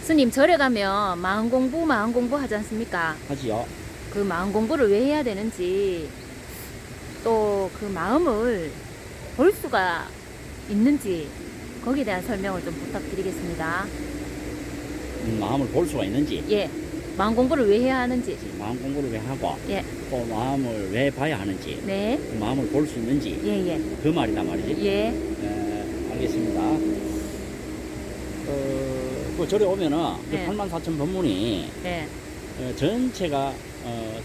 스님 절에 가면 마음 공부 하지 않습니까? 하지요. 그 마음 공부를 왜 해야 되는지 또 그 마음을 볼 수가 있는지 거기에 대한 설명을 좀 부탁드리겠습니다. 마음을 볼 수가 있는지, 예, 마음 공부를 왜 해야 하는지. 마음 공부를 왜 하고, 예, 또 마음을 왜 봐야 하는지, 네, 그 마음을 볼 수 있는지, 예, 그 말이다 말이지. 예, 알겠습니다. 그 절에 오면은 네. 84,000 법문이 네, 전체가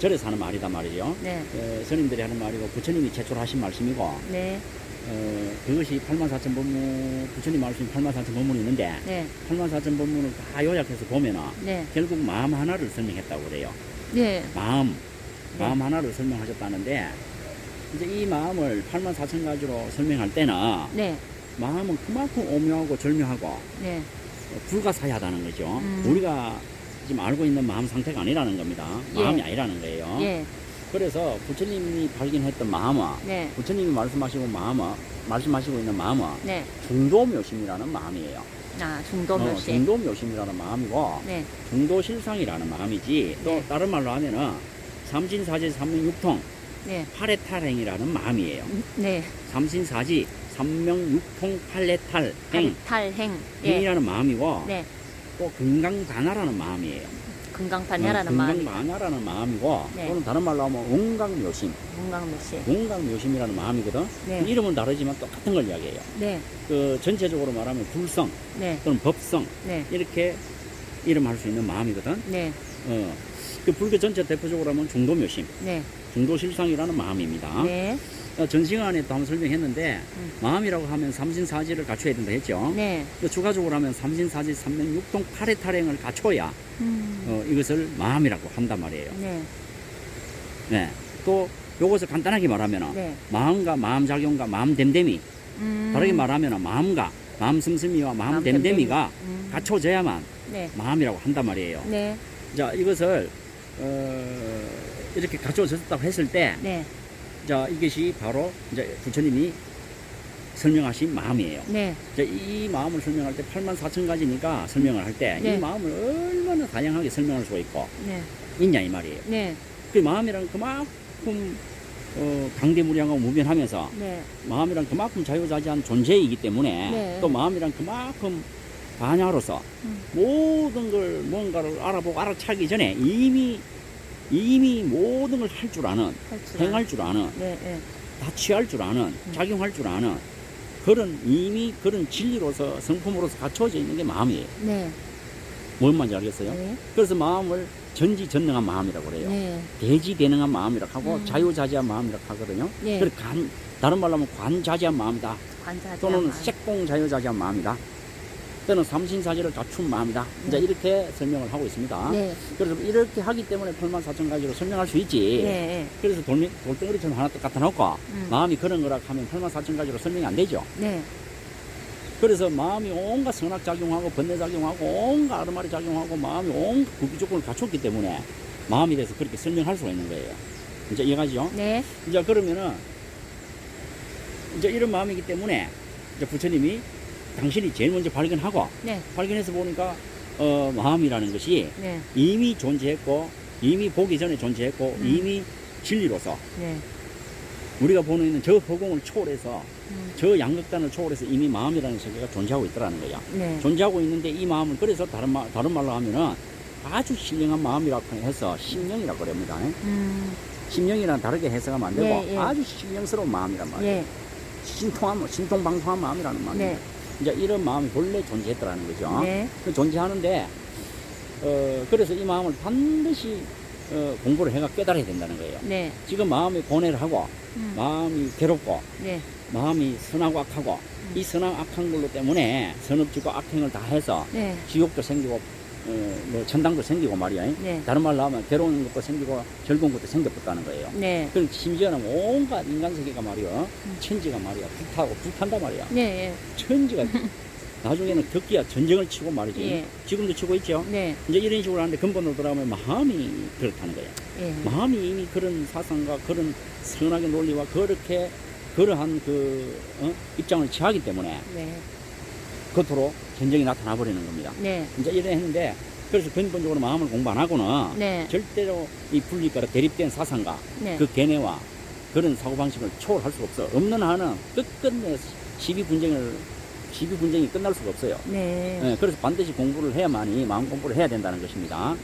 절에 사는 말이다 말이죠. 네, 스님들이 하는 말이고 부처님이 제출하신 말씀이고, 네, 그것이 84,000 법문, 부처님 말씀 84,000 법문이 있는데, 네, 84,000 법문을 다 요약해서 보면은 네, 결국 마음 하나를 설명했다고 그래요. 네, 마음 네. 하나를 설명하셨다는데, 이제 이 마음을 84,000가지로 설명할 때는 네, 마음은 그만큼 오묘하고 절묘하고 네, 불가사의하다는 거죠. 우리가 지금 알고 있는 마음 상태가 아니라는 겁니다. 마음이 예. 아니라는 거예요. 예, 그래서 부처님이 발견했던 마음은, 네, 부처님이 말씀하시고 있는 마음은 네, 중도묘심이라는 마음이에요. 아, 중도묘시. 중도묘심이라는 마음이고, 네, 중도실상이라는 마음이지, 또 네. 다른 말로 하면은 삼신사지 삼명육통 네, 팔해탈행이라는 마음이에요. 네, 삼신사지 삼명육통 팔해탈행 탈행. 예, 행이라는 마음이고, 네, 또 건강반야라는 마음이에요. 건강반야라는 마음이. 건강반야라는 마음이고, 네. 또는 다른 말로 하면 온강묘심, 건강묘시. 온강묘심이라는 마음이거든. 네. 이름은 다르지만 똑같은 걸 이야기해요. 네, 그 전체적으로 말하면 불성 네, 또는 법성 네, 이렇게 이름할 수 있는 마음이거든. 네, 그 불교 전체 대표적으로 하면 중도묘심, 네, 중도실상이라는 마음입니다. 네, 전 시간에 또 한번 설명했는데, 마음이라고 하면 삼신사지를 갖춰야 된다 했죠. 네. 또 추가적으로 하면 삼신사지 삼명육통 팔해탈행을 갖춰야 음, 이것을 마음이라고 한단 말이에요. 네, 네. 또 요것을 간단하게 말하면 네. 마음과 마음작용과 마음됨됨이, 다르게 말하면 마음과 마음씀씀이와 마음됨됨이가 갖춰져야만 네, 마음이라고 한단 말이에요. 네, 자, 이것을 이렇게 갖춰졌다고 했을 때, 네, 자, 이것이 바로 이제 부처님이 설명하신 마음이에요. 네, 자, 이 마음을 설명할 때 84,000가지니까 설명을 할 때 이 네. 마음을 얼마나 다양하게 설명할 수가 네, 있냐 이 말이에요. 네, 그 마음이란 그만큼 강대무량하고 무변하면서, 네, 마음이란 그만큼 자유자재한 존재이기 때문에, 네. 또 마음이란 그만큼 반야로서 모든 걸 뭔가를 알아보고 알아차기 전에 이미 모든 걸 할 줄 아는, 행할 줄 아는, 네, 네, 다 취할 줄 아는, 작용할 줄 아는 그런 진리로서 성품으로서 갖춰져 있는 게 마음이에요. 네, 뭔 말인지 알겠어요? 네, 그래서 마음을 전지전능한 마음이라고 그래요. 네, 대지대능한 마음이라고 하고 자유자재한 마음이라고 하거든요. 네. 그래서 다른 말로 하면 관자재한 마음이다. 관자재. 또는 색공자유자재한 마음이다. 또는 삼신사지를 갖춘 마음이다. 이제 이렇게 설명을 하고 있습니다. 네, 그래서 이렇게 하기 때문에 84,000가지로 설명할 수 있지. 네, 그래서 돌덩어리처럼 하나 딱 갖다 놓고 마음이 그런 거라 하면 84,000가지로 설명이 안 되죠. 네, 그래서 마음이 온갖 선악작용하고 번뇌작용하고 온갖 아르마리 작용하고 마음이 온갖 구기조건을 갖췄기 때문에 마음에 대해서 그렇게 설명할 수가 있는 거예요. 이제 이해가죠? 네, 이제 그러면은 이제 이런 마음이기 때문에 이제 부처님이 당신이 제일 먼저 발견하고, 네, 발견해서 보니까 마음이라는 것이 네, 이미 존재했고, 이미 보기 전에 존재했고, 이미 진리로서 네, 우리가 보는 있는 저 허공을 초월해서 저 양극단을 초월해서 이미 마음이라는 세계가 존재하고 있더라는 거야. 네, 존재하고 있는데 이 마음을, 그래서 다른 말로 하면은 아주 신령한 마음이라고 해서 심령이라고 그럽니다. 심령이랑 다르게 해석하면 안 되고, 예, 예. 아주 신령스러운 마음이란 말이에요. 예, 신통방통한 마음이라는 말이에요. 네, 이제 이런 마음이 본래 존재했더라는 거죠. 네, 존재하는데, 그래서 이 마음을 반드시 공부를 해가 깨달아야 된다는 거예요. 네, 지금 마음이 고뇌를 하고, 마음이 괴롭고, 네, 마음이 선하고 악하고, 이 선하고 악한 걸로 때문에 선업지고 악행을 다 해서 네, 지옥도 생기고, 뭐 천당도 생기고 말이야. 네. 다른 말로 하면 괴로운 것도 생기고 즐거운 것도 생겼다는 거예요. 네, 그럼 심지어는 온갖 인간 세계가 말이야, 천지가 말이야, 불탄다 말이야. 네, 천지가 나중에는 격기야 전쟁을 치고 말이지. 예. 지금도 치고 있죠. 네, 이제 이런 식으로 하는데 근본으로 들어가면 마음이 그렇다는 거예요. 예, 마음이 이미 그런 사상과 그런 선악의 논리와 그러한 입장을 취하기 때문에 네, 겉으로 전쟁이 나타나 버리는 겁니다. 네. 이제 이래 했는데 그래서 근본적으로 마음을 공부 안 하고는 네. 절대로 이 분리가로 대립된 사상과 네. 그 견해와 그런 사고방식을 초월할 수가 없어. 없는 한은 끝끝내 시비 분쟁이 끝날 수가 없어요. 네. 예, 그래서 반드시 공부를 해야만이 마음 공부를 해야 된다는 것입니다.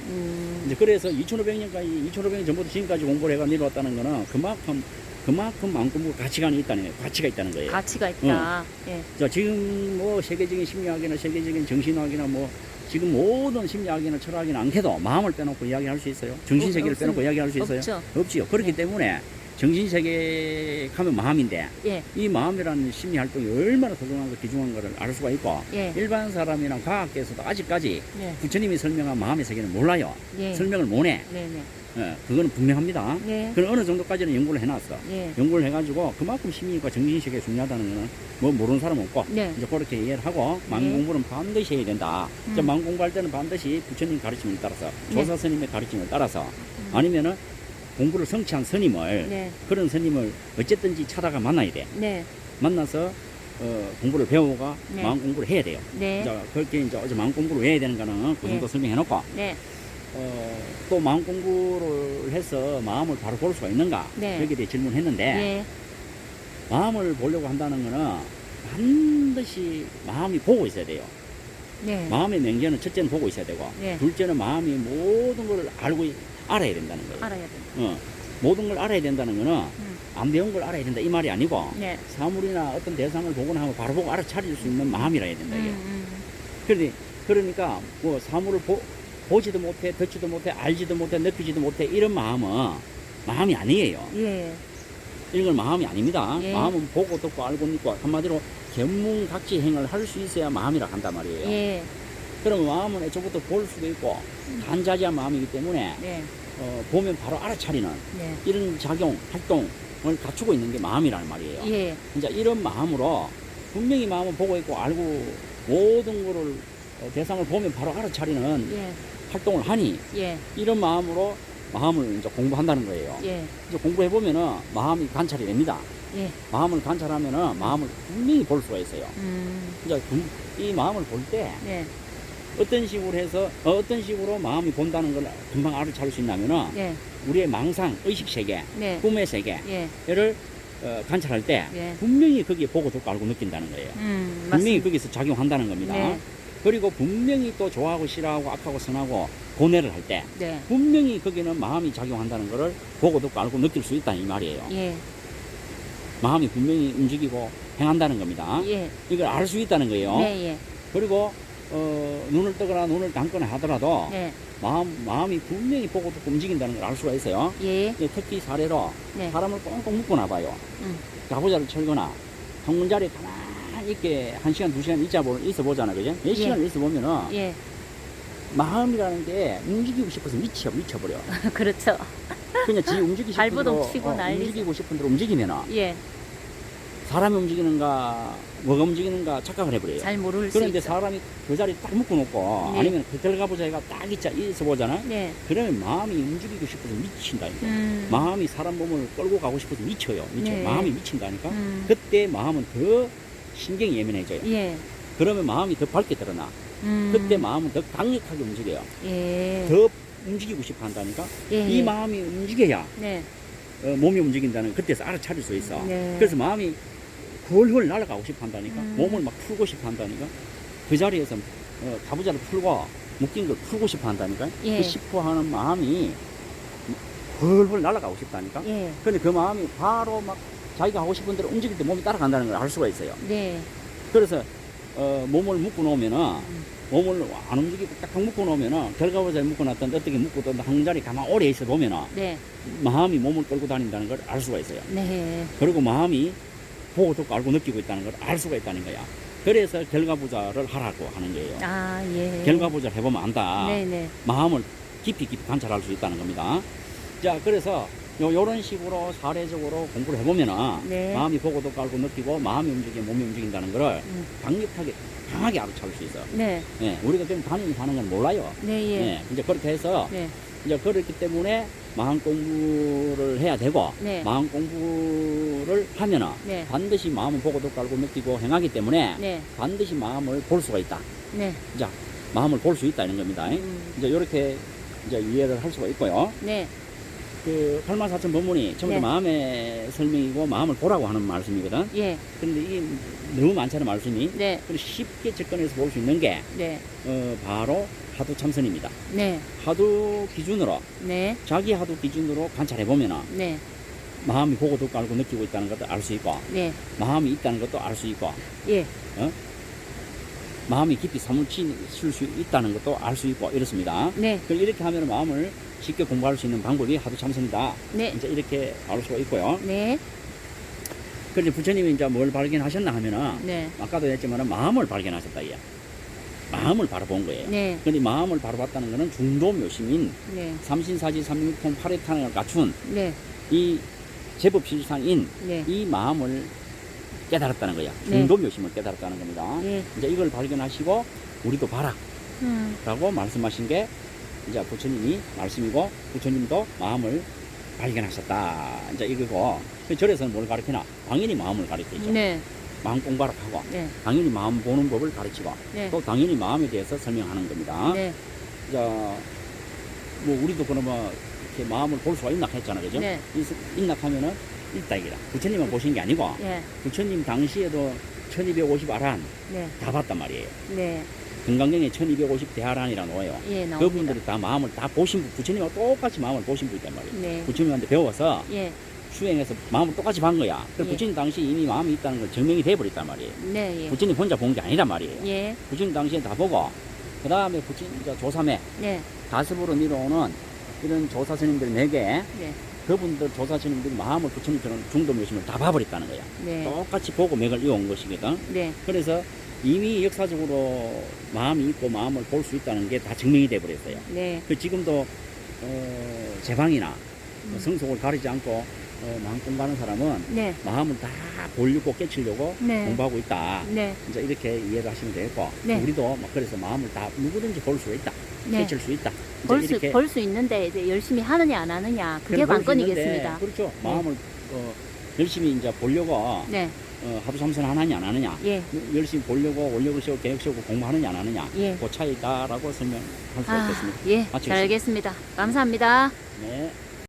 이제 그래서 2500년 전부터 지금까지 공부를 해가 내려왔다는 거는 그만큼 마음 공부 가치가 있다는 거예요. 가치가 있다. 예. 자, 지금 뭐 세계적인 심리학이나 세계적인 정신학이나 뭐 지금 모든 심리학이나 철학이나 않게도 마음을 빼놓고 이야기할 수 있어요. 정신세계를 빼놓고 이야기할 수 있어요? 없죠. 없지요. 그렇기 네. 때문에 정신세계 하면 마음인데 예. 이 마음이라는 심리 활동이 얼마나 소중하고 귀중한 것을 알 수가 있고 예. 일반 사람이나 과학계에서도 아직까지 네. 부처님이 설명한 마음의 세계는 몰라요. 예. 설명을 못해. 네. 네. 그거는 분명합니다. 예. 그건 어느 정도까지는 연구를 해놨어. 예. 연구를 해가지고 그만큼 심리과 정신세계가 중요하다는 거는 뭐 모르는 사람 없고 네. 이제 그렇게 이해를 하고 마음 예. 공부는 반드시 해야 된다. 이제 마음 공부할 때는 반드시 부처님 가르침을 따라서 네. 조사 스님의 가르침을 따라서 아니면은 공부를 성취한 스님을 네. 그런 스님을 어쨌든지 찾아가 만나야 돼. 네. 만나서 공부를 배우고 네. 마음 공부를 해야 돼요. 네. 이제 그렇게 이제 어제 마음 공부를 왜 해야 되는 거는 그 정도 예. 설명해놓고 네. 또 마음 공부를 해서 마음을 바로 볼 수가 있는가 네. 여기에 대해 질문했는데 예. 마음을 보려고 한다는 거는 반드시 마음이 보고 있어야 돼요. 네. 마음의 명제는 첫째는 보고 있어야 되고 네. 둘째는 마음이 모든 걸 알아야 된다는 거예요. 알아야 된다. 모든 걸 알아야 된다는 거는 안 배운 걸 알아야 된다 이 말이 아니고 네. 사물이나 어떤 대상을 보거나 하면 바로 보고 알아차릴 수 있는 마음이라 해야 된다. 이게. 음. 그러니까 뭐 사물을 보지도 못해, 듣지도 못해, 알지도 못해, 느끼지도 못해 이런 마음은 마음이 아니에요. 예. 이런 건 마음이 아닙니다. 예. 마음은 보고 듣고 알고 믿고 한마디로 견문각지행을 할 수 있어야 마음이라 한단 말이에요. 예. 그러면 마음은 애초부터 볼 수도 있고 단자지한 마음이기 때문에 네. 보면 바로 알아차리는 네. 이런 작용, 활동을 갖추고 있는 게 마음이라는 말이에요. 예. 이제 이런 마음으로 분명히 마음은 보고 있고 알고 모든 거를 대상을 보면 바로 알아차리는 예. 활동을 하니 예. 이런 마음으로 마음을 이제 공부한다는 거예요. 예. 이제 공부해보면은 마음이 관찰이 됩니다. 예. 마음을 관찰하면은 마음을 분명히 볼 수가 있어요. 이제 이 마음을 볼 때 네. 어떤 식으로 해서 어떤 식으로 마음이 본다는 걸 금방 알아차릴 수 있냐면은 네. 우리의 망상, 의식 세계, 네. 꿈의 세계를 예. 관찰할 때 예. 분명히 거기에 보고 듣고 알고 느낀다는 거예요. 분명히 맞습니다. 거기서 작용한다는 겁니다. 네. 그리고 분명히 또 좋아하고 싫어하고 악하고 선하고 고뇌를 할 때 네. 분명히 거기는 마음이 작용한다는 것을 보고 듣고 알고 느낄 수 있다 이 말이에요. 예. 마음이 분명히 움직이고 행한다는 겁니다. 예. 이걸 알 수 있다는 거예요. 네. 예. 그리고 눈을 뜨거나 눈을 감거나 하더라도 네. 마음이 분명히 보고 듣고 움직인다는 걸 알 수가 있어요. 예. 특히 사례로 네. 사람을 꽁꽁 묶어놔 봐요. 가부좌를 철거나 정문자리에 가만히 있게 1시간, 2시간 있어 보잖아. 그죠? 몇 시간을 있어 보면은 예. 마음이라는 게 움직이고 싶어서 미쳐버려. 그렇죠. 그냥 지 움직이고 싶은 발버둥 대로 치고 난리. 움직이고 싶은 대로 움직이면은 예. 사람이 움직이는가 뭐가 움직이는가 착각을 해버려요. 잘 모를 수 그런데 있죠. 사람이 그 자리에 딱 묶어놓고 네. 아니면 호텔 가보자가 딱 있어 보잖아. 네. 그러면 마음이 움직이고 싶어서 미친다니까. 음. 마음이 사람 몸을 끌고 가고 싶어서 미쳐요. 네. 마음이 미친다니까. 음. 그때 마음은 더 신경이 예민해져요. 예. 그러면 마음이 더 밝게 드러나. 그때 마음은 더 강력하게 움직여요. 예. 더 움직이고 싶어 한다니까. 예. 이 마음이 움직여야 네. 몸이 움직인다는 그때서 알아차릴 수 있어. 네. 그래서 마음이 훌훌 날아가고 싶어 한다니까. 몸을 막 풀고 싶어 한다니까. 그 자리에서 가부좌를 풀고 묶인 걸 풀고 싶어 한다니까. 예. 그 싶어 하는 마음이 훌훌 날아가고 싶다니까. 예. 근데 그 마음이 바로 막 자기가 하고 싶은 대로 움직일 때 몸이 따라간다는 걸 알 수가 있어요. 네. 그래서 몸을 묶어 놓으면은 몸을 안 움직이고 딱 묶어 놓으면은 결과보자 묶어 놨던 어떻게 묶고 또 한 자리 가만 오래 있어 보면은 네. 마음이 몸을 끌고 다닌다는 걸 알 수가 있어요. 네. 그리고 마음이 보고 듣고 알고 느끼고 있다는 걸 알 수가 있다는 거야. 그래서 결과보자를 하라고 하는 거예요. 아, 예. 결과보자를 해보면 안다. 네네. 마음을 깊이 관찰할 수 있다는 겁니다. 자, 그래서 요런 식으로 사례적으로 공부를 해보면은 네. 마음이 보고도 깔고 느끼고 마음이 움직이고 몸이 움직인다는 거를 강력하게 강하게 알아차릴 수 있어요. 네. 예, 우리가 그냥 단연히 사는 건 몰라요. 네, 예. 예, 이제 그렇게 해서 네. 이제 그렇기 때문에 마음 공부를 해야 되고 네. 마음 공부를 하면은 네. 반드시 마음을 보고도 깔고 느끼고 행하기 때문에 네. 반드시 마음을 볼 수가 있다. 네. 자, 마음을 볼 수 있다는 겁니다. 이제 이렇게 이제 이해를 할 수가 있고요. 네. 그 팔만사천 법문이 전부 네. 다 마음의 설명이고 마음을 보라고 하는 말씀이거든. 예. 근데 이게 너무 많잖아요, 말씀이. 네. 그래서 쉽게 접근해서 볼 수 있는 게 네. 바로 하두 참선입니다. 네. 하두 기준으로 네. 자기 하두 기준으로 관찰해 보면은 네. 마음이 보고도 깔고 느끼고 있다는 것도 알 수 있고 네. 마음이 있다는 것도 알 수 있고 예. 마음이 깊이 사무칠 수 있다는 것도 알 수 있고 이렇습니다. 네. 이렇게 하면 마음을 쉽게 공부할 수 있는 방법이 하두 참선이다. 네. 이제 이렇게 알 수가 있고요. 네. 그런데 부처님이 이제 뭘 발견하셨나 하면은 네. 아까도 했지만 마음을 발견하셨다 이게. 마음을 바로 본 거예요. 네. 근데 마음을 바로 봤다는 것은 중도 묘심인 네. 삼신사지 삼육통 팔회탄을 갖춘 네. 이 제법 실상인 네. 이 마음을 깨달았다는 거야. 네. 중도 묘심을 깨달았다는 겁니다. 예. 이제 이걸 발견하시고 우리도 봐라 라고 말씀하신 게 이제 부처님이 말씀이고 부처님도 마음을 발견하셨다. 이제 이거고 그 절에서는 뭘 가르치나? 당연히 마음을 가르치죠. 네. 마음 공부를 하고 네. 당연히 마음 보는 법을 가르치고 네. 또 당연히 마음에 대해서 설명하는 겁니다. 네. 자, 뭐 우리도 그러면 이렇게 마음을 볼 수가 있나 했잖아, 그죠? 네. 있나 하면은 있다 이기라. 부처님만 보신 게 아니고 예. 부처님 당시에도 1250 아란 네. 다 봤단 말이에요. 네. 금강경에 1250 대아란이라고 나와요. 예, 나옵니다. 그분들이 다 마음을 다 보신 분, 부처님하고 똑같이 마음을 보신 분이단 말이에요. 네. 부처님한테 배워서 예. 수행해서 마음을 똑같이 본 거야. 그 예. 부처님 당시 이미 마음이 있다는 걸 증명이 돼버렸단 말이에요. 네. 예. 부처님 혼자 본 게 아니란 말이에요. 예. 부처님 당시에 다 보고 그 다음에 부처님 이제 조삼회 네. 다습으로 내려오는 이런 조사 스님들 4개 네. 그분들 조사 스님들이 마음을 부처님처럼 중도 묘심을 다 봐버렸다는 거야. 네. 똑같이 보고 맥을 이어온 것이거든. 네. 그래서 이미 역사적으로 마음이 있고 마음을 볼 수 있다는 게 다 증명이 돼버렸어요. 네. 그 지금도 제방이나 성속을 가리지 않고 마음 공부하는 사람은 네. 마음을 다 보려고 깨치려고 네. 공부하고 있다. 네. 이제 이렇게 이해를 하시면 되겠고 네. 우리도 막 그래서 마음을 다 누구든지 볼 수 있다. 네. 깨칠 수 있다. 이제 이렇게 볼 수 있는데 이제 열심히 하느냐 안 하느냐 그게 볼수 관건이겠습니다. 있는데, 그렇죠. 마음을 열심히 이제 보려고 네. 하루 삼선 하느냐 안 하느냐 예. 열심히 보려고 원력을 세우고 계획 세우고 공부하느냐 안 하느냐 예. 그 차이다라고 설명할 수 아, 있겠습니다. 예. 마치겠습니다. 잘 알겠습니다. 감사합니다. 네.